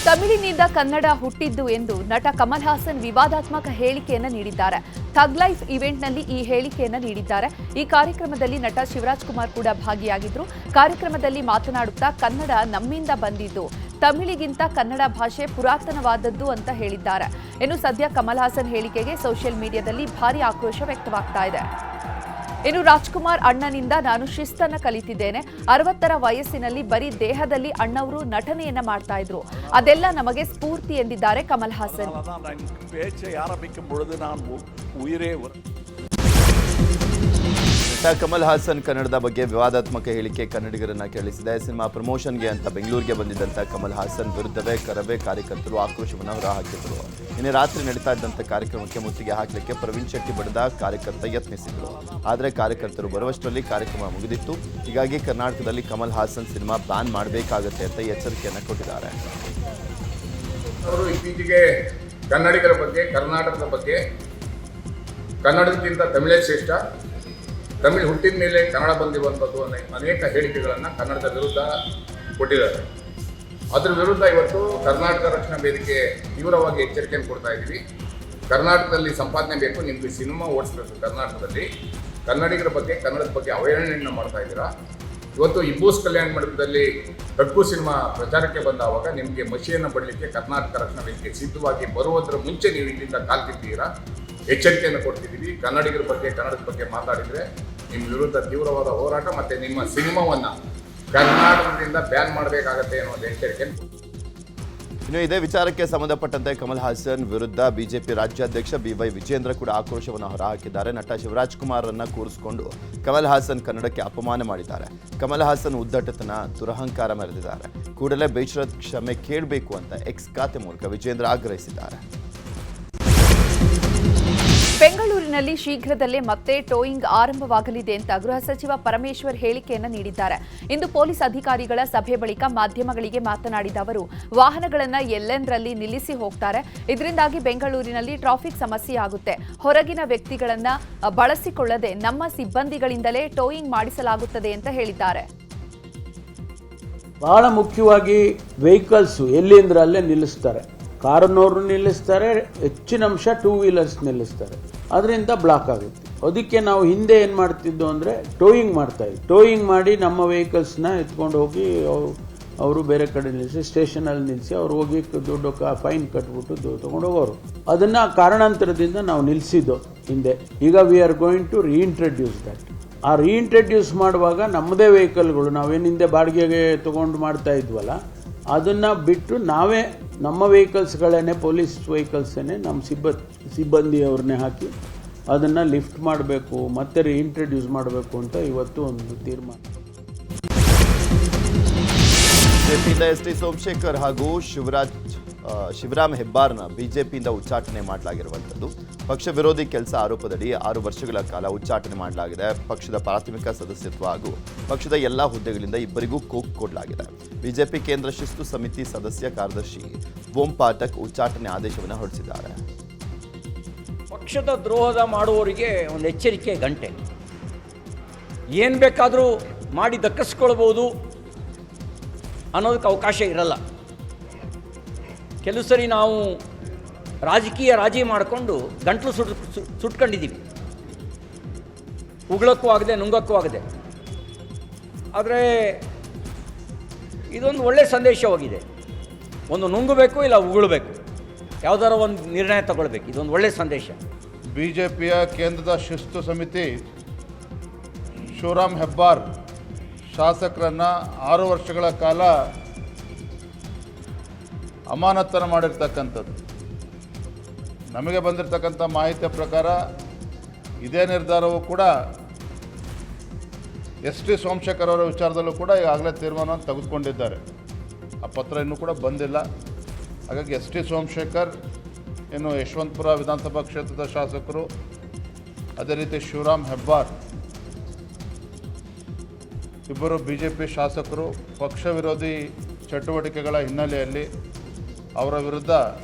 ತಮಿಳಿನಿಂದ ಕನ್ನಡ ಹುಟ್ಟಿದ್ದು ಎಂದು ನಟ ಕಮಲ್ ಹಾಸನ್ ವಿವಾದಾತ್ಮಕ ಹೇಳಿಕೆಯನ್ನು ನೀಡಿದ್ದಾರೆ. ಥಗ್ ಲೈಫ್ ಇವೆಂಟ್ನಲ್ಲಿ ಈ ಹೇಳಿಕೆಯನ್ನು ನೀಡಿದ್ದಾರೆ. ಈ ಕಾರ್ಯಕ್ರಮದಲ್ಲಿ ನಟ ಶಿವರಾಜ್ ಕುಮಾರ್ ಕೂಡ ಭಾಗಿಯಾಗಿದ್ರು. ಕಾರ್ಯಕ್ರಮದಲ್ಲಿ ಮಾತನಾಡುತ್ತಾ ಕನ್ನಡ ನಮ್ಮಿಂದ ಬಂದಿದ್ದು, ತಮಿಳಿಗಿಂತ ಕನ್ನಡ ಭಾಷೆ ಪುರಾತನವಾದದ್ದು ಅಂತ ಹೇಳಿದ್ದಾರೆ. ಇನ್ನು ಸದ್ಯ ಕಮಲ್ ಹಾಸನ್ ಹೇಳಿಕೆಗೆ ಸೋಷಿಯಲ್ ಮೀಡಿಯಾದಲ್ಲಿ ಭಾರಿ ಆಕ್ರೋಶ ವ್ಯಕ್ತವಾಗ್ತಾ ಇದೆ. ಇನ್ನು ರಾಜ್ಕುಮಾರ್ ಅಣ್ಣನಿಂದ ನಾನು ಶಿಸ್ತನ್ನ ಕಲಿತಿದ್ದೇನೆ. 60ರ ವಯಸ್ಸಿನಲ್ಲಿ ಬರೀ ದೇಹದಲ್ಲಿ ಅಣ್ಣವರು ನಟನೆಯನ್ನ ಮಾಡ್ತಾ ಇದ್ರು. ಅದೆಲ್ಲ ನಮಗೆ ಸ್ಫೂರ್ತಿ ಎಂದಿದ್ದಾರೆ ಕಮಲ್ ಹಾಸನ್. ನಟ ಕಮಲ್ ಹಾಸನ್ ಕನ್ನಡದ ಬಗ್ಗೆ ವಿವಾದಾತ್ಮಕ ಹೇಳಿಕೆ ಕನ್ನಡಿಗರನ್ನ ಕೇಳಿಸಿದೆ. ಸಿನಿಮಾ ಪ್ರಮೋಷನ್ಗೆ ಅಂತ ಬೆಂಗಳೂರಿಗೆ ಬಂದಿದ್ದಂಥ ಕಮಲ್ ಹಾಸನ್ ವಿರುದ್ಧವೇ ಕರವೇ ಕಾರ್ಯಕರ್ತರು ಆಕ್ರೋಶವನ್ನು ಹೊರಹಾಕಿದ್ರು. ನಿನ್ನೆ ರಾತ್ರಿ ನಡೀತಾ ಇದ್ದಂಥ ಕಾರ್ಯಕ್ರಮಕ್ಕೆ ಮುತ್ತಿಗೆ ಹಾಕಲಿಕ್ಕೆ ಪ್ರವೀಣ್ ಶೆಟ್ಟಿ ಬಡದ ಕಾರ್ಯಕರ್ತ ಯತ್ನಿಸಿದ್ರು. ಆದರೆ ಕಾರ್ಯಕರ್ತರು ಬರುವಷ್ಟರಲ್ಲಿ ಕಾರ್ಯಕ್ರಮ ಮುಗಿದಿತ್ತು. ಹೀಗಾಗಿ ಕರ್ನಾಟಕದಲ್ಲಿ ಕಮಲ್ ಹಾಸನ್ ಸಿನಿಮಾ ಬ್ಯಾನ್ ಮಾಡಬೇಕಾಗತ್ತೆ ಅಂತ ಎಚ್ಚರಿಕೆಯನ್ನು ಕೊಟ್ಟಿದ್ದಾರೆ. ಅವರು ಇತ್ತೀಚೆಗೆ ಕನ್ನಡಿಗರ ಬಗ್ಗೆ, ಕರ್ನಾಟಕದ ಬಗ್ಗೆ, ಕನ್ನಡಕ್ಕಿಂತ ತಮಿಳೇ ಶ್ರೇಷ್ಠ, ತಮಿಳು ಹುಟ್ಟಿದ ಮೇಲೆ ಕನ್ನಡ ಬಂದಿರುವಂಥದ್ದು ಅನೇಕ ಹೇಳಿಕೆಗಳನ್ನು ಕನ್ನಡದ ವಿರುದ್ಧ ಕೊಟ್ಟಿದ್ದಾರೆ. ಅದರ ವಿರುದ್ಧ ಇವತ್ತು ಕರ್ನಾಟಕ ರಕ್ಷಣಾ ವೇದಿಕೆ ತೀವ್ರವಾಗಿ ಎಚ್ಚರಿಕೆಯನ್ನು ಕೊಡ್ತಾ ಇದ್ದೀವಿ. ಕರ್ನಾಟಕದಲ್ಲಿ ಸಂಪಾದನೆ ಬೇಕು, ನಿಮಗೆ ಸಿನಿಮಾ ಓಡಿಸ್ಬೇಕು. ಕರ್ನಾಟಕದಲ್ಲಿ ಕನ್ನಡಿಗರ ಬಗ್ಗೆ, ಕನ್ನಡದ ಬಗ್ಗೆ ಅವಹೇಳನೆಯನ್ನು ಮಾಡ್ತಾ ಇದ್ದೀರಾ. ಇವತ್ತು ಇಬ್ಬೂಸ್ ಕಲ್ಯಾಣ ಮಂಟಪದಲ್ಲಿ ಕಗ್ಗು ಸಿನಿಮಾ ಪ್ರಚಾರಕ್ಕೆ ಬಂದಾವಾಗ ನಿಮಗೆ ಮಸಿಯನ್ನು ಬಡಲಿಕ್ಕೆ ಕರ್ನಾಟಕ ರಕ್ಷಣಾ ವೇದಿಕೆ ಸಿದ್ಧವಾಗಿ ಬರುವುದರ ಮುಂಚೆ ನೀವು ಇಲ್ಲಿಂದ ಕಾಲ್ತಿದ್ದೀರಾ. ಎಚ್ಚರಿಕೆಯನ್ನು ಕೊಡ್ತಿದ್ದೀವಿ. ಕನ್ನಡಿಗರ ಬಗ್ಗೆ, ಕನ್ನಡದ ಬಗ್ಗೆ ಮಾತಾಡಿದರೆ ನಿಮ್ಮ ವಿರುದ್ಧ ತೀವ್ರವಾದ ಹೋರಾಟ ಮತ್ತು ನಿಮ್ಮ ಸಿನಿಮಾವನ್ನು ಕರ್ನಾಟಕದಿಂದ ಬ್ಯಾನ್ ಮಾಡಬೇಕಾಗತ್ತೆ ಅನ್ನೋದು ಎಚ್ಚರಿಕೆ. ಇನ್ನು ಇದೇ ವಿಚಾರಕ್ಕೆ ಸಂಬಂಧಪಟ್ಟಂತೆ ಕಮಲ್ ಹಾಸನ್ ವಿರುದ್ಧ ಬಿಜೆಪಿ ರಾಜ್ಯಾಧ್ಯಕ್ಷ BY ವಿಜೇಂದ್ರ ಕೂಡ ಆಕ್ರೋಶವನ್ನು ಹೊರಹಾಕಿದ್ದಾರೆ. ನಟ ಶಿವರಾಜ್ ಕುಮಾರನ್ನ ಕೂರಿಸಿಕೊಂಡು ಕಮಲ್ ಹಾಸನ್ ಕನ್ನಡಕ್ಕೆ ಅಪಮಾನ ಮಾಡಿದ್ದಾರೆ. ಕಮಲ್ ಹಾಸನ್ ಉದ್ದಟತನ, ದುರಹಂಕಾರ ಮೆರೆದಿದ್ದಾರೆ. ಕೂಡಲೇ ಬೇಷರತ್ ಕ್ಷಮೆ ಕೇಳಬೇಕು ಅಂತ ಎಕ್ಸ್ ಖಾತೆ ಮೂಲಕ ವಿಜೇಂದ್ರ ಆಗ್ರಹಿಸಿದ್ದಾರೆ. ಬೆಂಗಳೂರಿನಲ್ಲಿ ಶೀಘ್ರದಲ್ಲೇ ಮತ್ತೆ ಟೋಯಿಂಗ್ ಆರಂಭವಾಗಲಿದೆ ಅಂತ ಗೃಹ ಸಚಿವ ಪರಮೇಶ್ವರ್ ಹೇಳಿಕೆಯನ್ನು ನೀಡಿದ್ದಾರೆ. ಇಂದು ಪೊಲೀಸ್ ಅಧಿಕಾರಿಗಳ ಸಭೆ ಬಳಿಕ ಮಾಧ್ಯಮಗಳಿಗೆ ಮಾತನಾಡಿದ ಅವರು, ವಾಹನಗಳನ್ನು ಎಲ್ಲೆಂದರಲ್ಲಿ ನಿಲ್ಲಿಸಿ ಹೋಗ್ತಾರೆ. ಇದರಿಂದಾಗಿ ಬೆಂಗಳೂರಿನಲ್ಲಿ ಟ್ರಾಫಿಕ್ ಸಮಸ್ಯೆ ಆಗುತ್ತೆ. ಹೊರಗಿನ ವ್ಯಕ್ತಿಗಳನ್ನ ಬಳಸಿಕೊಳ್ಳದೆ ನಮ್ಮ ಸಿಬ್ಬಂದಿಗಳಿಂದಲೇ ಟೋಯಿಂಗ್ ಮಾಡಿಸಲಾಗುತ್ತದೆ ಅಂತ ಹೇಳಿದ್ದಾರೆ. ಬಹಳ ಮುಖ್ಯವಾಗಿ ವೆಹಿಕಲ್ಸ್ ಎಲ್ಲಿ ಅಂದ್ರೆ ಅಲ್ಲೇ ನಿಲ್ಲಿಸ್ತಾರೆ. ಕಾರನ್ನವರು ನಿಲ್ಲಿಸ್ತಾರೆ, ಹೆಚ್ಚಿನ ಅಂಶ ಟೂ ವೀಲರ್ಸ್ ನಿಲ್ಲಿಸ್ತಾರೆ. ಅದರಿಂದ ಬ್ಲಾಕ್ ಆಗುತ್ತೆ. ಅದಕ್ಕೆ ನಾವು ಹಿಂದೆ ಏನು ಮಾಡ್ತಿದ್ದೋ ಅಂದರೆ ಟೋಯಿಂಗ್ ಮಾಡ್ತಾಯಿದ್ವಿ. ಟೋಯಿಂಗ್ ಮಾಡಿ ನಮ್ಮ ವೆಹಿಕಲ್ಸ್ನ ಎತ್ಕೊಂಡು ಹೋಗಿ ಅವರು ಬೇರೆ ಕಡೆ ನಿಲ್ಲಿಸಿ ಸ್ಟೇಷನಲ್ಲಿ ನಿಲ್ಲಿಸಿ ಅವ್ರು ಹೋಗಿ ದುಡ್ಡು ಫೈನ್ ಕಟ್ಬಿಟ್ಟು ತೊಗೊಂಡು ಹೋಗೋರು. ಅದನ್ನು ಕಾರಣಾಂತರದಿಂದ ನಾವು ನಿಲ್ಲಿಸಿದ್ದು ಹಿಂದೆ. ಈಗ we are going to reintroduce that. ಆ ರೀಇಂಟ್ರಡ್ಯೂಸ್ ಮಾಡುವಾಗ ನಮ್ಮದೇ ವೆಹಿಕಲ್ಗಳು ನಾವೇನು ಹಿಂದೆ ಬಾಡಿಗೆಗೆ ತೊಗೊಂಡು ಮಾಡ್ತಾ ಇದ್ವಲ್ಲ, ಅದನ್ನು ಬಿಟ್ಟು ನಾವೇ ನಮ್ಮ ವೆಹಿಕಲ್ಸ್ಗಳನ್ನೇ, ಪೊಲೀಸ್ ವೆಹಿಕಲ್ಸನ್ನೇ ನಮ್ಮ ಸಿಬ್ಬಂದಿಯವ್ರನ್ನೇ ಹಾಕಿ ಅದನ್ನು ಲಿಫ್ಟ್ ಮಾಡಬೇಕು, ಮತ್ತೆ ರೀಇಂಟ್ರಡ್ಯೂಸ್ ಮಾಡಬೇಕು ಅಂತ ಇವತ್ತು ಒಂದು ತೀರ್ಮಾನ. ಬಿಜೆಪಿಯಿಂದ ಎಸ್ ಟಿ ಸೋಮಶೇಖರ್ ಹಾಗೂ ಶಿವರಾಮ್ ಹೆಬ್ಬಾರ್ನ ಬಿಜೆಪಿಯಿಂದ ಉಚ್ಚಾಟನೆ ಮಾಡಲಾಗಿರುವಂಥದ್ದು. ಪಕ್ಷ ವಿರೋಧಿ ಕೆಲಸ ಆರೋಪದಡಿ 6 ವರ್ಷಗಳ ಕಾಲ ಉಚ್ಚಾಟನೆ ಮಾಡಲಾಗಿದೆ. ಪಕ್ಷದ ಪ್ರಾಥಮಿಕ ಸದಸ್ಯತ್ವ ಹಾಗೂ ಪಕ್ಷದ ಎಲ್ಲ ಹುದ್ದೆಗಳಿಂದ ಇಬ್ಬರಿಗೂ ಕೋಕ್ ಕೊಡಲಾಗಿದೆ. ಬಿಜೆಪಿ ಕೇಂದ್ರ ಶಿಸ್ತು ಸಮಿತಿ ಸದಸ್ಯ ಕಾರ್ಯದರ್ಶಿ ಓಂ ಪಾಠಕ್ ಉಚ್ಚಾಟನೆ ಆದೇಶವನ್ನು ಹೊರಡಿಸಿದ್ದಾರೆ. ಪಕ್ಷದ ದ್ರೋಹದ ಮಾಡುವವರಿಗೆ ಒಂದು ಎಚ್ಚರಿಕೆ ಗಂಟೆ. ಏನು ಬೇಕಾದರೂ ಮಾಡಿ ದಕ್ಕಿಸ್ಕೊಳ್ಬೋದು ಅನ್ನೋದಕ್ಕೆ ಅವಕಾಶ ಇರಲ್ಲ. ಕೆಲವು ಸರಿ ನಾವು ರಾಜಕೀಯ ರಾಜಿ ಮಾಡಿಕೊಂಡು ಗಂಟಲು ಸುಟ್ಕೊಂಡಿದ್ದೀವಿ. ಉಗುಳಕ್ಕೂ ಆಗದೆ, ನುಂಗಕ್ಕೂ ಆಗದೆ. ಆದರೆ ಇದೊಂದು ಒಳ್ಳೆಯ ಸಂದೇಶವಾಗಿದೆ. ಒಂದು ನುಂಗಬೇಕು, ಇಲ್ಲ ಉಗುಳಬೇಕು, ಯಾವುದಾರ ಒಂದು ನಿರ್ಣಯ ತಗೊಳ್ಬೇಕು. ಇದೊಂದು ಒಳ್ಳೆಯ ಸಂದೇಶ. ಬಿಜೆಪಿಯ ಕೇಂದ್ರದ ಶಿಸ್ತು ಸಮಿತಿ ಶಿವರಾಮ್ ಹೆಬ್ಬಾರ್ ಶಾಸಕರನ್ನು 6 ವರ್ಷಗಳ ಕಾಲ ಅಮಾನತನ್ನು ಮಾಡಿರ್ತಕ್ಕಂಥದ್ದು. ನಮಗೆ ಬಂದಿರತಕ್ಕಂಥ ಮಾಹಿತಿಯ ಪ್ರಕಾರ ಇದೇ ನಿರ್ಧಾರವು ಕೂಡ ಎಸ್ ಟಿ ಸೋಮಶೇಖರ್ ಅವರ ವಿಚಾರದಲ್ಲೂ ಕೂಡ ಈಗಾಗಲೇ ತೀರ್ಮಾನವನ್ನು ತೆಗೆದುಕೊಂಡಿದ್ದಾರೆ. ಆ ಪತ್ರ ಇನ್ನೂ ಕೂಡ ಬಂದಿಲ್ಲ. ಹಾಗಾಗಿ ಎಸ್ ಟಿ ಸೋಮಶೇಖರ್ ಇನ್ನು ಯಶವಂತಪುರ ವಿಧಾನಸಭಾ ಕ್ಷೇತ್ರದ ಶಾಸಕರು, ಅದೇ ರೀತಿ ಶಿವರಾಮ್ ಹೆಬ್ಬಾರ್ ಇಬ್ಬರು BJP ಶಾಸಕರು ಪಕ್ಷ ವಿರೋಧಿ ಚಟುವಟಿಕೆಗಳ ಹಿನ್ನೆಲೆಯಲ್ಲಿ ಅವರ ವಿರುದ್ಧ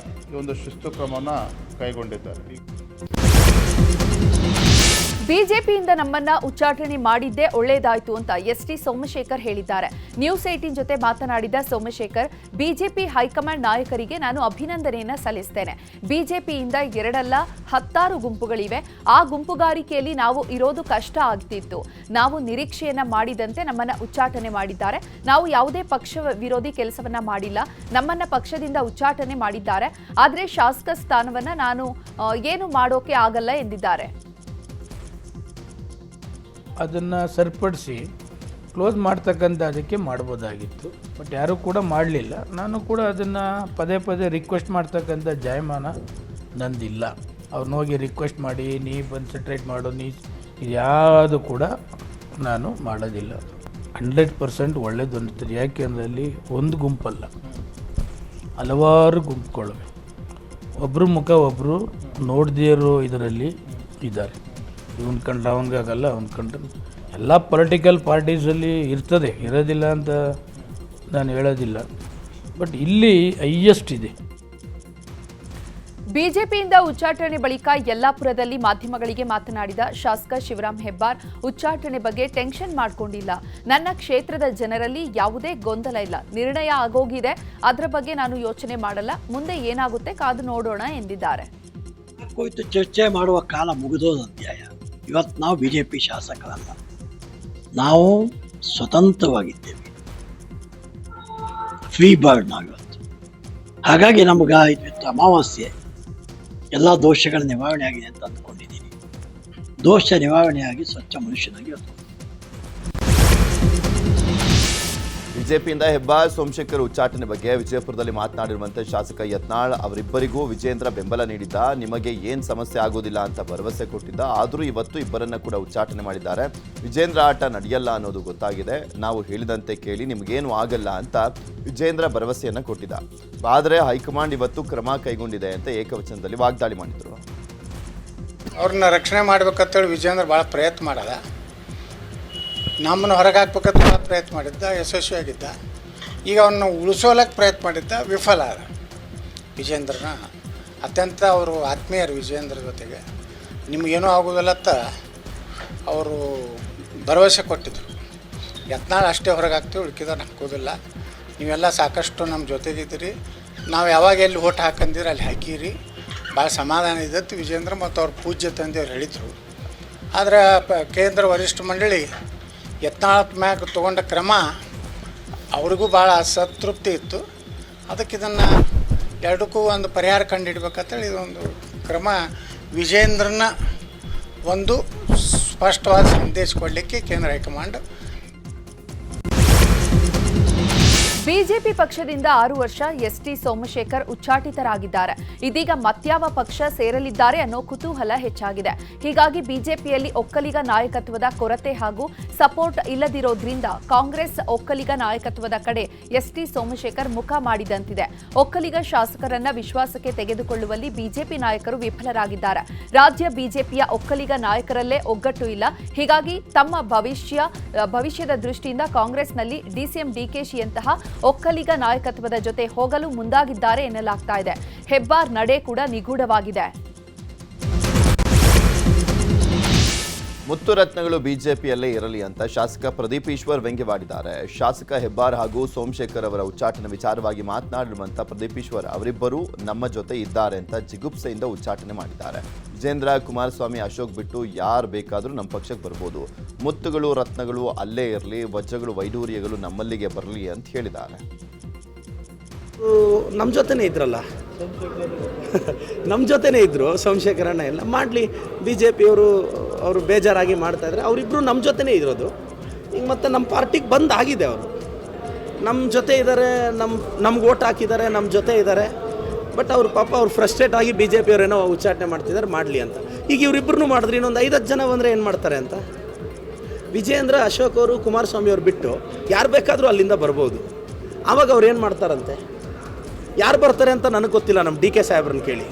ಈ ಒಂದು ಶಿಸ್ತು ಕ್ರಮವನ್ನು ಕೈಗೊಂಡಿದ್ದಾರೆ. ಬಿಜೆಪಿಯಿಂದ ನಮ್ಮನ್ನ ಉಚ್ಚಾಟನೆ ಮಾಡಿದ್ದೇ ಒಳ್ಳೆಯದಾಯ್ತು ಅಂತ ಎಸ್ಟಿ ಸೋಮಶೇಖರ್ ಹೇಳಿದ್ದಾರೆ. ನ್ಯೂಸ್ 18 ಜೊತೆ ಮಾತನಾಡಿದ ಸೋಮಶೇಖರ್, ಬಿಜೆಪಿ ಹೈಕಮಾಂಡ್ ನಾಯಕರಿಗೆ ನಾನು ಅಭಿನಂದನೆಯನ್ನ ಸಲ್ಲಿಸ್ತೇನೆ. ಬಿಜೆಪಿಯಿಂದ 2 ಅಲ್ಲ 10 ಗುಂಪುಗಳಿವೆ. ಆ ಗುಂಪುಗಾರಿಕೆಯಲ್ಲಿ ನಾವು ಇರೋದು ಕಷ್ಟ ಆಗ್ತಿತ್ತು. ನಾವು ನಿರೀಕ್ಷೆಯನ್ನ ಮಾಡಿದಂತೆ ನಮ್ಮನ್ನ ಉಚ್ಚಾಟನೆ ಮಾಡಿದ್ದಾರೆ. ನಾವು ಯಾವುದೇ ಪಕ್ಷ ವಿರೋಧಿ ಕೆಲಸವನ್ನ ಮಾಡಿಲ್ಲ. ನಮ್ಮನ್ನ ಪಕ್ಷದಿಂದ ಉಚ್ಚಾಟನೆ ಮಾಡಿದ್ದಾರೆ. ಆದರೆ ಶಾಸಕ ಸ್ಥಾನವನ್ನ ನಾನು ಏನು ಮಾಡೋಕೆ ಆಗಲ್ಲ ಎಂದಿದ್ದಾರೆ. ಅದನ್ನು ಸರಿಪಡಿಸಿ ಕ್ಲೋಸ್ ಮಾಡ್ತಕ್ಕಂಥ ಅದಕ್ಕೆ ಮಾಡ್ಬೋದಾಗಿತ್ತು. ಬಟ್ ಯಾರೂ ಕೂಡ ಮಾಡಲಿಲ್ಲ. ನಾನು ಕೂಡ ಅದನ್ನು ಪದೇ ಪದೇ ರಿಕ್ವೆಸ್ಟ್ ಮಾಡ್ತಕ್ಕಂಥ ಜಾಯಮಾನ ನಂದಿಲ್ಲ. ಅವ್ರನ್ನ ಹೋಗಿ ರಿಕ್ವೆಸ್ಟ್ ಮಾಡಿ ನೀ ಬಂದು ಸೆಟ್ರೇಟ್ ಮಾಡು, ನೀ ಇದ್ಯಾವುದು ಕೂಡ ನಾನು ಮಾಡೋದಿಲ್ಲ. 100% ಒಳ್ಳೇದು ಅನ್ನಿಸ್ತದೆ. ಯಾಕೆಂದರೆ ಅಲ್ಲಿ ಒಂದು ಗುಂಪಲ್ಲ, ಹಲವಾರು ಗುಂಪುಗಳಿವೆ. ಒಬ್ಬರು ಮುಖ ಒಬ್ಬರು ನೋಡದೇ ಇರೋ ಇದರಲ್ಲಿ ಇದ್ದಾರೆ. ಇವನ್ ಕಂಡ್ರೆ ಅವನಿಗಾಗಲ್ಲ, ಅವ್ನು ಕಂಡ್ರೆ ಎಲ್ಲ ಪೊಲಿಟಿಕಲ್ ಪಾರ್ಟೀಸಲ್ಲಿ ಇರ್ತದೆ, ಇರೋದಿಲ್ಲ ಅಂತ ನಾನು ಹೇಳೋದಿಲ್ಲ. ಬಟ್ ಇಲ್ಲಿ ಹೈಯೆಸ್ಟ್ ಇದೆ. ಬಿಜೆಪಿಯಿಂದ ಉಚ್ಚಾಟನೆ ಬಳಿಕ ಯಲ್ಲಾಪುರದಲ್ಲಿ ಮಾಧ್ಯಮಗಳಿಗೆ ಮಾತನಾಡಿದ ಶಾಸಕ ಶಿವರಾಮ್ ಹೆಬ್ಬಾರ್, ಉಚ್ಚಾಟನೆ ಬಗ್ಗೆ ಟೆನ್ಷನ್ ಮಾಡ್ಕೊಂಡಿಲ್ಲ. ನನ್ನ ಕ್ಷೇತ್ರದ ಜನರಲ್ಲಿ ಯಾವುದೇ ಗೊಂದಲ ಇಲ್ಲ. ನಿರ್ಣಯ ಆಗೋಗಿದೆ. ಅದರ ಬಗ್ಗೆ ನಾನು ಯೋಚನೆ ಮಾಡಲ್ಲ. ಮುಂದೆ ಏನಾಗುತ್ತೆ ಕಾದು ನೋಡೋಣ ಎಂದಿದ್ದಾರೆ. ಕುರಿತು ಚರ್ಚೆ ಮಾಡುವ ಕಾಲ ಮುಗಿದೋದ ಅಧ್ಯಾಯ. ಇವತ್ತು ನಾವು ಬಿಜೆಪಿ ಶಾಸಕರಲ್ಲ, ನಾವು ಸ್ವತಂತ್ರವಾಗಿದ್ದೇವೆ, ಫ್ರೀ ಬರ್ಡ್ ನಾವಿವತ್ತು. ಹಾಗಾಗಿ ನಮ್ಗೆ ಇವತ್ತು ಅಮಾವಾಸ್ಯೆ, ಎಲ್ಲ ದೋಷಗಳ ನಿವಾರಣೆ ಆಗಿದೆ ಅಂತ ಅಂದ್ಕೊಂಡಿದ್ದೀನಿ. ದೋಷ ನಿವಾರಣೆಯಾಗಿ ಸ್ವಚ್ಛ ಮನುಷ್ಯನಾಗಿ ಇವತ್ತು ಬಿಜೆಪಿಯಿಂದ ಹೆಬ್ಬಾರ್ ಸೋಮಶೇಖರ್ ಉಚ್ಚಾಟನೆ ಬಗ್ಗೆ ವಿಜಯಪುರದಲ್ಲಿ ಮಾತನಾಡಿರುವಂತೆ ಶಾಸಕ ಯತ್ನಾಳ್ ಅವರಿಬ್ಬರಿಗೂ ವಿಜೇಂದ್ರ ಬೆಂಬಲ ನೀಡಿದ್ದ. ನಿಮಗೆ ಏನು ಸಮಸ್ಯೆ ಆಗೋದಿಲ್ಲ ಅಂತ ಭರವಸೆ ಕೊಟ್ಟಿದ್ದ. ಆದರೂ ಇವತ್ತು ಇಬ್ಬರನ್ನ ಕೂಡ ಉಚ್ಚಾಟನೆ ಮಾಡಿದ್ದಾರೆ. ವಿಜೇಂದ್ರ ಆಟ ನಡೆಯಲ್ಲ ಅನ್ನೋದು ಗೊತ್ತಾಗಿದೆ. ನಾವು ಹೇಳಿದಂತೆ ಕೇಳಿ ನಿಮಗೇನು ಆಗಲ್ಲ ಅಂತ ವಿಜೇಂದ್ರ ಭರವಸೆಯನ್ನ ಕೊಟ್ಟಿದ್ದ. ಆದರೆ ಹೈಕಮಾಂಡ್ ಇವತ್ತು ಕ್ರಮ ಕೈಗೊಂಡಿದೆ ಅಂತ ಏಕವಚನದಲ್ಲಿ ವಾಗ್ದಾಳಿ ಮಾಡಿದ್ರು. ಅವ್ರನ್ನ ರಕ್ಷಣೆ ಮಾಡ್ಬೇಕಂತೇಳಿ ವಿಜೇಂದ್ರ ಭಾಳ ಪ್ರಯತ್ನ ಮಾಡದ. ನಮ್ಮನ್ನು ಹೊರಗೆ ಹಾಕ್ಬೇಕಂತ ಭಾಳ ಪ್ರಯತ್ನ ಮಾಡಿದ್ದ, ಯಶಸ್ವಿಯಾಗಿದ್ದ. ಈಗ ಅವನ್ನ ಉಳಿಸೋಲಕ್ಕೆ ಪ್ರಯತ್ನ ಮಾಡಿದ್ದ, ವಿಫಲ ಆದ. ವಿಜೇಂದ್ರನ ಅತ್ಯಂತ ಅವರು ಆತ್ಮೀಯರು. ವಿಜೇಂದ್ರ ಜೊತೆಗೆ ನಿಮಗೇನೂ ಆಗೋದಿಲ್ಲತ್ತ ಅವರು ಭರವಸೆ ಕೊಟ್ಟಿದ್ದರು. ಯತ್ನಾಳ್ ಅಷ್ಟೇ ಹೊರಗೆ ಹಾಕ್ತೀವಿ, ಉಳ್ಕಿದವ್ರು ಹಾಕೋದಿಲ್ಲ. ನೀವೆಲ್ಲ ಸಾಕಷ್ಟು ನಮ್ಮ ಜೊತೆಗಿದ್ದೀರಿ. ನಾವು ಯಾವಾಗ ಎಲ್ಲಿ ಓಟ್ ಹಾಕಂದಿರಿ ಅಲ್ಲಿ ಹಾಕಿರಿ. ಭಾಳ ಸಮಾಧಾನ ಇದ್ದತ್ತು ವಿಜೇಂದ್ರ ಮತ್ತು ಅವ್ರ ಪೂಜ್ಯ ತಂದೆಯವ್ರು ಹೇಳಿದರು. ಆದರೆ ಕೇಂದ್ರ ವರಿಷ್ಠ ಮಂಡಳಿ ಯತ್ನಾಳ್ ಮ್ಯಾಗ ತೊಗೊಂಡ ಕ್ರಮ ಅವ್ರಿಗೂ ಭಾಳ ಅಸಂತೃಪ್ತಿ ಇತ್ತು. ಅದಕ್ಕೆ ಇದನ್ನು ಎರಡಕ್ಕೂ ಒಂದು ಪರಿಹಾರ ಕಂಡುಹಿಡ್ಬೇಕಂತೇಳಿ ಇದೊಂದು ಕ್ರಮ ವಿಜೇಂದ್ರನ ಒಂದು ಸ್ಪಷ್ಟವಾದ ಸಂದೇಶ ಕೊಡಲಿಕ್ಕೆ ಕೇಂದ್ರ ಹೈಕಮಾಂಡ್. ಬಿಜೆಪಿ ಪಕ್ಷದಿಂದ 6 ವರ್ಷ ಎಸ್ಟಿ ಸೋಮಶೇಖರ್ ಉಚ್ಚಾಟಿತರಾಗಿದ್ದಾರೆ. ಇದೀಗ ಮತ್ಯಾವ ಪಕ್ಷ ಸೇರಲಿದ್ದಾರೆ ಅನ್ನೋ ಕುತೂಹಲ ಹೆಚ್ಚಾಗಿದೆ. ಹೀಗಾಗಿ ಬಿಜೆಪಿಯಲ್ಲಿ ಒಕ್ಕಲಿಗ ನಾಯಕತ್ವದ ಕೊರತೆ ಹಾಗೂ ಸಪೋರ್ಟ್ ಇಲ್ಲದಿರೋದ್ರಿಂದ ಕಾಂಗ್ರೆಸ್ ಒಕ್ಕಲಿಗ ನಾಯಕತ್ವದ ಕಡೆ ಎಸ್ಟಿ ಸೋಮಶೇಖರ್ ಮುಖ ಮಾಡಿದಂತಿದೆ. ಒಕ್ಕಲಿಗ ಶಾಸಕರನ್ನ ವಿಶ್ವಾಸಕ್ಕೆ ತೆಗೆದುಕೊಳ್ಳುವಲ್ಲಿ ಬಿಜೆಪಿ ನಾಯಕರು ವಿಫಲರಾಗಿದ್ದಾರೆ. ರಾಜ್ಯ ಬಿಜೆಪಿಯ ಒಕ್ಕಲಿಗ ನಾಯಕರಲ್ಲೇ ಒಗ್ಗಟ್ಟು ಇಲ್ಲ. ಹೀಗಾಗಿ ತಮ್ಮ ಭವಿಷ್ಯದ ದೃಷ್ಟಿಯಿಂದ ಕಾಂಗ್ರೆಸ್ನಲ್ಲಿ ಡಿಸಿಎಂ ಡಿಕೆಶಿಯಂತಹ ಒಕ್ಕಲಿಗ ನಾಯಕತ್ವದ ಜೊತೆ ಹೋಗಲು ಮುಂದಾಗಿದ್ದಾರೆ ಎನ್ನಲಾಗ್ತಾ ಇದೆ. ಹೆಬ್ಬಾರ್ ನಡೆ ಕೂಡ ನಿಗೂಢವಾಗಿದೆ. ಮುತ್ತುರತ್ನಗಳು ಬಿಜೆಪಿಯಲ್ಲೇ ಇರಲಿ ಅಂತ ಶಾಸಕ ಪ್ರದೀಪ್ ಈಶ್ವರ್ ವ್ಯಂಗ್ಯವಾಡಿದ್ದಾರೆ. ಶಾಸಕ ಹೆಬ್ಬಾರ್ ಹಾಗೂ ಸೋಮಶೇಖರ್ ಅವರ ಉಚ್ಚಾಟನೆ ವಿಚಾರವಾಗಿ ಮಾತನಾಡಿರುವಂಥ ಪ್ರದೀಪ್ ಈಶ್ವರ್ ಅವರಿಬ್ಬರು ನಮ್ಮ ಜೊತೆ ಇದ್ದಾರೆ ಅಂತ ಜಿಗುಪ್ಸೆಯಿಂದ ಉಚ್ಚಾಟನೆ ಮಾಡಿದ್ದಾರೆ. ವಿಜೇಂದ್ರ, ಕುಮಾರಸ್ವಾಮಿ, ಅಶೋಕ್ ಬಿಟ್ಟು ಯಾರು ಬೇಕಾದರೂ ನಮ್ಮ ಪಕ್ಷಕ್ಕೆ ಬರ್ಬೋದು. ಮುತ್ತುಗಳು ರತ್ನಗಳು ಅಲ್ಲೇ ಇರಲಿ, ವಜ್ರಗಳು ವೈಡೂರ್ಯಗಳು ನಮ್ಮಲ್ಲಿಗೆ ಬರಲಿ ಅಂತ ಹೇಳಿದ್ದಾರೆ. ನಮ್ಮ ಜೊತೆನೇ ಇದ್ರಲ್ಲ, ನಮ್ಮ ಜೊತೆನೇ ಇದ್ದರು. ಸೋಮಶೇಖರಣ್ಣ ಎಲ್ಲ ಮಾಡಲಿ, ಬಿ ಜೆ ಪಿಯವರು ಅವರು ಬೇಜಾರಾಗಿ ಮಾಡ್ತಾಯಿದ್ರೆ ಅವರಿಬ್ಬರು ನಮ್ಮ ಜೊತೆನೇ ಇರೋದು. ಈಗ ಮತ್ತೆ ನಮ್ಮ ಪಾರ್ಟಿಗೆ ಬಂದಾಗಿದೆ. ಅವರು ನಮ್ಮ ಜೊತೆ ಇದ್ದಾರೆ, ನಮ್ಗೆ ಓಟ್ ಹಾಕಿದ್ದಾರೆ, ನಮ್ಮ ಜೊತೆ ಇದ್ದಾರೆ. ಬಟ್ ಅವ್ರು ಪಾಪ ಅವ್ರು ಫ್ರಸ್ಟ್ರೇಟ್ ಆಗಿ ಬಿ ಜೆ ಪಿಯವರೇನೋ ಉಚ್ಚಾಟನೆ ಮಾಡ್ತಿದ್ದಾರೆ, ಮಾಡಲಿ ಅಂತ. ಈಗ ಇವರಿಬ್ಬರನ್ನೂ ಮಾಡಿದ್ರೆ ಇನ್ನೊಂದು 5-10 ಜನ ಬಂದರೆ ಏನು ಮಾಡ್ತಾರೆ ಅಂತ. ವಿಜೇಂದ್ರ, ಅಶೋಕ್ ಅವರು, ಕುಮಾರಸ್ವಾಮಿ ಅವ್ರು ಬಿಟ್ಟು ಯಾರು ಬೇಕಾದರೂ ಅಲ್ಲಿಂದ ಬರ್ಬೋದು. ಆವಾಗ ಅವ್ರು ಏನು ಮಾಡ್ತಾರಂತೆ, ಯಾರು ಬರ್ತಾರೆ ಅಂತ ನನಗೆ ಗೊತ್ತಿಲ್ಲ. ನಮ್ಮ ಡಿ ಕೆ ಸಾಹೇಬ್ರನ್ನ ಕೇಳಿ.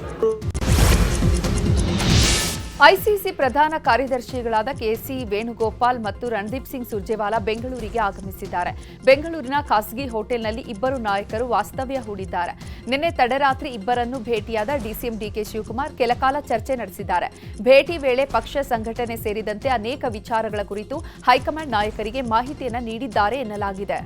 ಐಸಿಸಿ ಪ್ರಧಾನ ಕಾರ್ಯದರ್ಶಿಗಳಾದ ಕೆಸಿ ವೇಣುಗೋಪಾಲ್ ಮತ್ತು ರಣದೀಪ್ ಸಿಂಗ್ ಸುರ್ಜೇವಾಲಾ ಬೆಂಗಳೂರಿಗೆ ಆಗಮಿಸಿದ್ದಾರೆ. ಬೆಂಗಳೂರಿನ ಖಾಸಗಿ ಹೋಟೆಲ್ನಲ್ಲಿ ಇಬ್ಬರು ನಾಯಕರು ವಾಸ್ತವ್ಯ ಹೂಡಿದ್ದಾರೆ. ನಿನ್ನೆ ತಡರಾತ್ರಿ ಇಬ್ಬರನ್ನು ಭೇಟಿಯಾದ ಡಿಸಿಎಂ ಡಿಕೆ ಶಿವಕುಮಾರ್ ಕೆಲಕಾಲ ಚರ್ಚೆ ನಡೆಸಿದ್ದಾರೆ. ಭೇಟಿ ವೇಳೆ ಪಕ್ಷ ಸಂಘಟನೆ ಸೇರಿದಂತೆ ಅನೇಕ ವಿಚಾರಗಳ ಕುರಿತು ಹೈಕಮಾಂಡ್ ನಾಯಕರಿಗೆ ಮಾಹಿತಿಯನ್ನು ನೀಡಿದ್ದಾರೆ ಎನ್ನಲಾಗಿದೆ.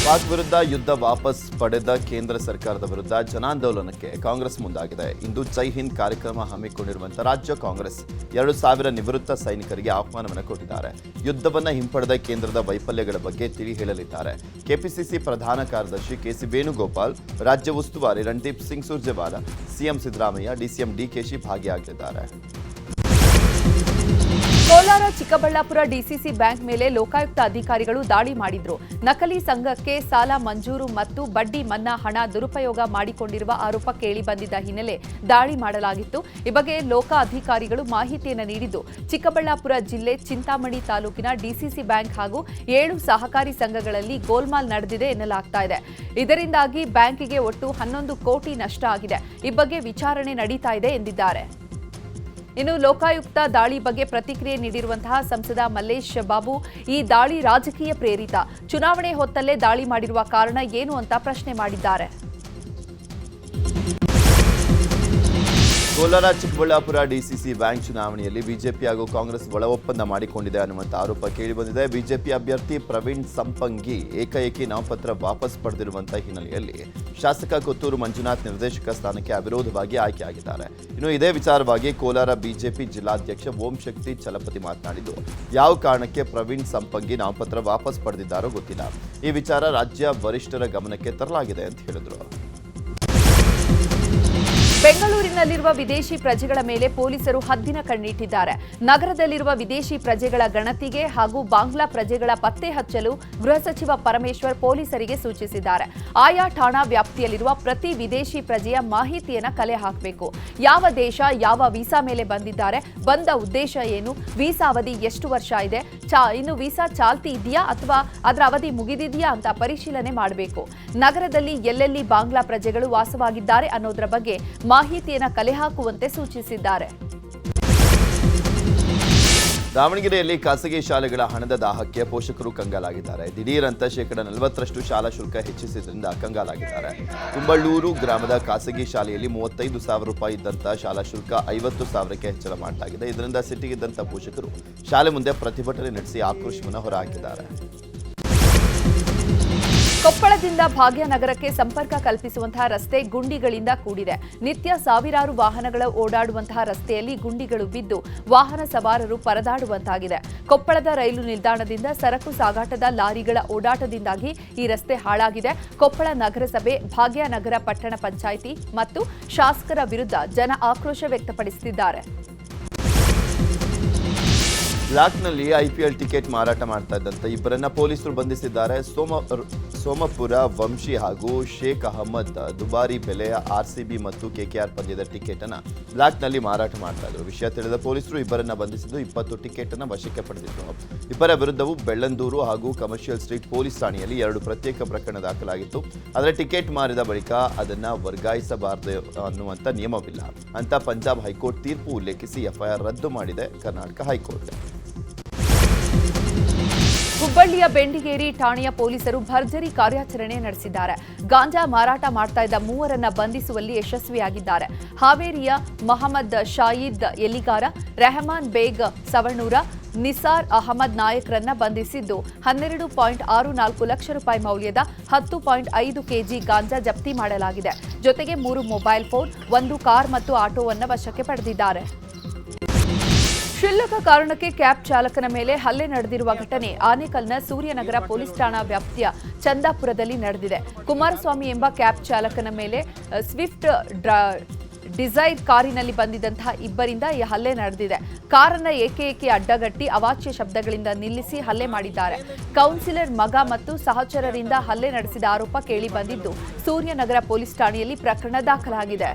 ಪಾಕ್ ವಿರುದ್ಧ ಯುದ್ಧ ವಾಪಸ್ ಪಡೆದ ಕೇಂದ್ರ ಸರ್ಕಾರದ ವಿರುದ್ಧ ಜನಾಂದೋಲನಕ್ಕೆ ಕಾಂಗ್ರೆಸ್ ಮುಂದಾಗಿದೆ. ಇಂದು ಜೈ ಹಿಂದ್ ಕಾರ್ಯಕ್ರಮ ಹಮ್ಮಿಕೊಂಡಿರುವಂತಹ ರಾಜ್ಯ ಕಾಂಗ್ರೆಸ್ 2,000 ನಿವೃತ್ತ ಸೈನಿಕರಿಗೆ ಆಹ್ವಾನವನ್ನು ಕೊಟ್ಟಿದ್ದಾರೆ. ಯುದ್ಧವನ್ನು ಹಿಂಪಡೆದ ಕೇಂದ್ರದ ವೈಫಲ್ಯಗಳ ಬಗ್ಗೆ ತಿಳಿ ಹೇಳಲಿದ್ದಾರೆ. ಕೆಪಿಸಿಸಿ ಪ್ರಧಾನ ಕಾರ್ಯದರ್ಶಿ ಕೆಸಿ ವೇಣುಗೋಪಾಲ್, ರಾಜ್ಯ ಉಸ್ತುವಾರಿ ರಣದೀಪ್ ಸಿಂಗ್ ಸುರ್ಜೇವಾಲಾ, ಸಿಎಂ ಸಿದ್ದರಾಮಯ್ಯ, ಡಿಸಿಎಂ ಡಿಕೆಶಿ ಭಾಗಿಯಾಗಲಿದ್ದಾರೆ. ಕೋಲಾರ ಚಿಕ್ಕಬಳ್ಳಾಪುರ ಡಿಸಿಸಿ ಬ್ಯಾಂಕ್ ಮೇಲೆ ಲೋಕಾಯುಕ್ತ ಅಧಿಕಾರಿಗಳು ದಾಳಿ ಮಾಡಿದ್ರು. ನಕಲಿ ಸಂಘಕ್ಕೆ ಸಾಲ ಮಂಜೂರು ಮತ್ತು ಬಡ್ಡಿ ಮನ್ನಾ ಹಣ ದುರುಪಯೋಗ ಮಾಡಿಕೊಂಡಿರುವ ಆರೋಪ ಕೇಳಿ ಬಂದಿದ್ದ ಹಿನ್ನೆಲೆ ದಾಳಿ ಮಾಡಲಾಗಿತ್ತು. ಈ ಬಗ್ಗೆ ಲೋಕ ಅಧಿಕಾರಿಗಳು ಮಾಹಿತಿಯನ್ನು ನೀಡಿದ್ದು, ಚಿಕ್ಕಬಳ್ಳಾಪುರ ಜಿಲ್ಲೆ ಚಿಂತಾಮಣಿ ತಾಲೂಕಿನ ಡಿಸಿಸಿ ಬ್ಯಾಂಕ್ ಹಾಗೂ 7 ಸಹಕಾರಿ ಸಂಘಗಳಲ್ಲಿ ಗೋಲ್ಮಾಲ್ ನಡೆದಿದೆ ಎನ್ನಲಾಗ್ತಾ ಇದೆ. ಇದರಿಂದಾಗಿ ಬ್ಯಾಂಕಿಗೆ ಒಟ್ಟು 11 ಕೋಟಿ ನಷ್ಟ ಆಗಿದೆ. ಈ ಬಗ್ಗೆ ವಿಚಾರಣೆ ನಡೀತಾ ಇದೆ ಎಂದಿದ್ದಾರೆ. ಇನ್ನು ಲೋಕಾಯುಕ್ತ ದಾಳಿ ಬಗ್ಗೆ ಪ್ರತಿಕ್ರಿಯೆ ನೀಡಿರುವಂತಹ ಸಂಸದ ಮಲ್ಲೇಶ್ ಬಾಬು, ಈ ದಾಳಿ ರಾಜಕೀಯ ಪ್ರೇರಿತ, ಚುನಾವಣೆ ಹೊತ್ತಲ್ಲೇ ದಾಳಿ ಮಾಡಿರುವ ಕಾರಣ ಏನು ಅಂತ ಪ್ರಶ್ನೆ ಮಾಡಿದ್ದಾರೆ. ಕೋಲಾರ ಚಿಕ್ಕಬಳ್ಳಾಪುರ ಡಿಸಿಸಿ ಬ್ಯಾಂಕ್ ಚುನಾವಣೆಯಲ್ಲಿ ಬಿಜೆಪಿ ಹಾಗೂ ಕಾಂಗ್ರೆಸ್ ಒಳ ಒಪ್ಪಂದ ಮಾಡಿಕೊಂಡಿದೆ ಅನ್ನುವಂಥ ಆರೋಪ ಕೇಳಿಬಂದಿದೆ. ಬಿಜೆಪಿ ಅಭ್ಯರ್ಥಿ ಪ್ರವೀಣ್ ಸಂಪಂಗಿ ಏಕಾಏಕಿ ನಾಮಪತ್ರ ವಾಪಸ್ ಪಡೆದಿರುವಂತಹ ಹಿನ್ನೆಲೆಯಲ್ಲಿ ಶಾಸಕ ಕೊತ್ತೂರು ಮಂಜುನಾಥ್ ನಿರ್ದೇಶಕ ಸ್ಥಾನಕ್ಕೆ ಅವಿರೋಧವಾಗಿ ಆಯ್ಕೆಯಾಗಿದ್ದಾರೆ. ಇನ್ನು ಇದೇ ವಿಚಾರವಾಗಿ ಕೋಲಾರ ಬಿಜೆಪಿ ಜಿಲ್ಲಾಧ್ಯಕ್ಷ ಓಂ ಶಕ್ತಿ ಚಲಪತಿ ಮಾತನಾಡಿದ್ದು, ಯಾವ ಕಾರಣಕ್ಕೆ ಪ್ರವೀಣ್ ಸಂಪಂಗಿ ನಾಮಪತ್ರ ವಾಪಸ್ ಪಡೆದಿದ್ದಾರೋ ಗೊತ್ತಿಲ್ಲ. ಈ ವಿಚಾರ ರಾಜ್ಯ ವರಿಷ್ಠರ ಗಮನಕ್ಕೆ ತರಲಾಗಿದೆ ಅಂತ ಹೇಳಿದರು. ಬೆಂಗಳೂರಿನಲ್ಲಿರುವ ವಿದೇಶಿ ಪ್ರಜೆಗಳ ಮೇಲೆ ಪೊಲೀಸರು ಹದ್ದಿನ ಕಣ್ಣಿಟ್ಟಿದ್ದಾರೆ. ನಗರದಲ್ಲಿರುವ ವಿದೇಶಿ ಪ್ರಜೆಗಳ ಗಣತಿಗೆ ಹಾಗೂ ಬಾಂಗ್ಲಾ ಪ್ರಜೆಗಳ ಪತ್ತೆ ಹಚ್ಚಲು ಗೃಹ ಸಚಿವ ಪರಮೇಶ್ವರ್ ಪೊಲೀಸರಿಗೆ ಸೂಚಿಸಿದ್ದಾರೆ. ಆಯಾ ಠಾಣಾ ವ್ಯಾಪ್ತಿಯಲ್ಲಿರುವ ಪ್ರತಿ ವಿದೇಶಿ ಪ್ರಜೆಯ ಮಾಹಿತಿಯನ್ನು ಕಲೆ ಹಾಕಬೇಕು. ಯಾವ ದೇಶ, ಯಾವ ವೀಸಾ ಮೇಲೆ ಬಂದಿದ್ದಾರೆ, ಬಂದ ಉದ್ದೇಶ ಏನು, ವೀಸಾ ಅವಧಿ ಎಷ್ಟು ವರ್ಷ ಇದೆ, ಇನ್ನು ವೀಸಾ ಚಾಲ್ತಿ ಇದೆಯಾ ಅಥವಾ ಅದರ ಅವಧಿ ಮುಗಿದಿದೆಯಾ ಅಂತ ಪರಿಶೀಲನೆ ಮಾಡಬೇಕು. ನಗರದಲ್ಲಿ ಎಲ್ಲೆಲ್ಲಿ ಬಾಂಗ್ಲಾ ಪ್ರಜೆಗಳು ವಾಸವಾಗಿದ್ದಾರೆ ಅನ್ನೋದರ ಬಗ್ಗೆ ಮಾಹಿತಿಯನ್ನು ಕಲೆ ಹಾಕುವಂತೆ ಸೂಚಿಸಿದ್ದಾರೆ. ದಾವಣಗೆರೆಯಲ್ಲಿ ಖಾಸಗಿ ಶಾಲೆಗಳ ಹಣದ ದಾಹಕ್ಕೆ ಪೋಷಕರು ಕಂಗಾಲಾಗಿದ್ದಾರೆ. ದಿಢೀರಂತ ಶೇಕಡ 40% ಶಾಲಾ ಶುಲ್ಕ ಹೆಚ್ಚಿಸಿದ್ರಿಂದ ಕಂಗಾಲಾಗಿದ್ದಾರೆ. ಕುಂಬಳ್ಳೂರು ಗ್ರಾಮದ ಖಾಸಗಿ ಶಾಲೆಯಲ್ಲಿ 35,000 ರೂಪಾಯಿ ಇದ್ದಂಥ ಶಾಲಾ ಶುಲ್ಕ 50,000ಕ್ಕೆ ಹೆಚ್ಚಳ ಮಾಡಲಾಗಿದೆ. ಇದರಿಂದ ಸಿಟ್ಟಿಗಿದ್ದಂಥ ಪೋಷಕರು ಶಾಲೆ ಮುಂದೆ ಪ್ರತಿಭಟನೆ ನಡೆಸಿ ಆಕ್ರೋಶವನ್ನು ಹೊರಹಾಕಿದ್ದಾರೆ. ಕೊಪ್ಪಳದಿಂದ ಭಾಗ್ಯನಗರಕ್ಕೆ ಸಂಪರ್ಕ ಕಲ್ಪಿಸುವಂತಹ ರಸ್ತೆ ಗುಂಡಿಗಳಿಂದ ಕೂಡಿದೆ. ನಿತ್ಯ ಸಾವಿರಾರು ವಾಹನಗಳು ಓಡಾಡುವಂತಹ ರಸ್ತೆಯಲ್ಲಿ ಗುಂಡಿಗಳು ಬಿದ್ದು ವಾಹನ ಸವಾರರು ಪರದಾಡುವಂತಾಗಿದೆ. ಕೊಪ್ಪಳದ ರೈಲು ನಿಲ್ದಾಣದಿಂದ ಸರಕು ಸಾಗಾಟದ ಲಾರಿಗಳ ಓಡಾಟದಿಂದಾಗಿ ಈ ರಸ್ತೆ ಹಾಳಾಗಿದೆ. ಕೊಪ್ಪಳ ನಗರಸಭೆ, ಭಾಗ್ಯನಗರ ಪಟ್ಟಣ ಪಂಚಾಯಿತಿ ಮತ್ತು ಶಾಸಕರ ವಿರುದ್ಧ ಜನ ಆಕ್ರೋಶ ವ್ಯಕ್ತಪಡಿಸುತ್ತಿದ್ದಾರೆ. ಬ್ಲಾಕ್ನಲ್ಲಿ ಐಪಿಎಲ್ ಟಿಕೆಟ್ ಮಾರಾಟ ಮಾಡ್ತಾ ಇದ್ದಂಥ ಇಬ್ಬರನ್ನ ಪೊಲೀಸರು ಬಂಧಿಸಿದ್ದಾರೆ. ಸೋಮಪುರ ವಂಶಿ ಹಾಗೂ ಶೇಖ್ ಅಹಮದ್ ದುಬಾರಿ ಬೆಲೆಯ ಆರ್ಸಿಬಿ ಮತ್ತು ಕೆಕೆಆರ್ ಪಂದ್ಯದ ಟಿಕೆಟ್ ಅನ್ನು ಬ್ಲಾಕ್ನಲ್ಲಿ ಮಾರಾಟ ಮಾಡ್ತಾ ಇದ್ರು. ವಿಷಯ ತಿಳಿದ ಪೊಲೀಸರು ಇಬ್ಬರನ್ನ ಬಂಧಿಸಿದ್ದು 20 ಟಿಕೆಟ್ ಅನ್ನು ವಶಕ್ಕೆ ಪಡೆದಿದ್ರು. ಇಬ್ಬರ ವಿರುದ್ಧವೂ ಬೆಳ್ಳಂದೂರು ಹಾಗೂ ಕಮರ್ಷಿಯಲ್ ಸ್ಟ್ರೀಟ್ ಪೊಲೀಸ್ ಠಾಣೆಯಲ್ಲಿ 2 ಪ್ರತ್ಯೇಕ ಪ್ರಕರಣ ದಾಖಲಾಗಿತ್ತು. ಆದರೆ ಟಿಕೆಟ್ ಮಾರಿದ ಬಳಿಕ ಅದನ್ನು ವರ್ಗಾಯಿಸಬಾರದು ಅನ್ನುವಂಥ ನಿಯಮವಿಲ್ಲ ಅಂತ ಪಂಜಾಬ್ ಹೈಕೋರ್ಟ್ ತೀರ್ಪು ಉಲ್ಲೇಖಿಸಿ ಎಫ್ಐಆರ್ ರದ್ದು ಮಾಡಿದೆ ಕರ್ನಾಟಕ ಹೈಕೋರ್ಟ್. ಹುಬ್ಬಳ್ಳಿಯ ಬೆಂಡಿಗೇರಿ ಠಾಣೆಯ ಪೊಲೀಸರು ಭರ್ಜರಿ ಕಾರ್ಯಾಚರಣೆ ನಡೆಸಿದ್ದಾರೆ. ಗಾಂಜಾ ಮಾರಾಟ ಮಾಡ್ತಾ ಇದ್ದ 3ರನ್ನ ಬಂಧಿಸುವಲ್ಲಿ ಯಶಸ್ವಿಯಾಗಿದ್ದಾರೆ. ಹಾವೇರಿಯ ಮಹಮ್ಮದ್ ಶಾಯೀದ್ ಎಲಿಗಾರ, ರೆಹಮಾನ್ ಬೇಗ್ ಸವಣೂರ, ನಿಸಾರ್ ಅಹಮದ್ ನಾಯಕ್ರನ್ನ ಬಂಧಿಸಿದ್ದು 12.64 ಲಕ್ಷ ರೂಪಾಯಿ ಮೌಲ್ಯದ 10.5 ಕೆಜಿ ಗಾಂಜಾ ಜಪ್ತಿ ಮಾಡಲಾಗಿದೆ. ಜೊತೆಗೆ 3 ಮೊಬೈಲ್ ಫೋನ್, 1 ಕಾರ್ ಮತ್ತು ಆಟೋವನ್ನು ವಶಕ್ಕೆ ಪಡೆದಿದ್ದಾರೆ. ಕ್ಷುಲ್ಲಕ ಕಾರಣಕ್ಕೆ ಕ್ಯಾಬ್ ಚಾಲಕನ ಮೇಲೆ ಹಲ್ಲೆ ನಡೆದಿರುವ ಘಟನೆ ಆನೇಕಲ್ನ ಸೂರ್ಯನಗರ ಪೊಲೀಸ್ ಠಾಣಾ ವ್ಯಾಪ್ತಿಯ ಚಂದಾಪುರದಲ್ಲಿ ನಡೆದಿದೆ. ಕುಮಾರಸ್ವಾಮಿ ಎಂಬ ಕ್ಯಾಬ್ ಚಾಲಕನ ಮೇಲೆ ಸ್ವಿಫ್ಟ್ ಡಿಸೈರ್ ಕಾರಿನಲ್ಲಿ ಬಂದಿದ್ದಂತಹ ಇಬ್ಬರಿಂದ ಈ ಹಲ್ಲೆ ನಡೆದಿದೆ. ಕಾರನ್ನ ಏಕೆ ಅಡ್ಡಗಟ್ಟಿ ಅವಾಚ್ಯ ಶಬ್ದಗಳಿಂದ ನಿಲ್ಲಿಸಿ ಹಲ್ಲೆ ಮಾಡಿದ್ದಾರೆ. ಕೌನ್ಸಿಲರ್ ಮಗ ಮತ್ತು ಸಹಚರರಿಂದ ಹಲ್ಲೆ ನಡೆಸಿದ ಆರೋಪ ಕೇಳಿ ಬಂದಿದ್ದು ಸೂರ್ಯನಗರ ಪೊಲೀಸ್ ಠಾಣೆಯಲ್ಲಿ ಪ್ರಕರಣ ದಾಖಲಾಗಿದೆ.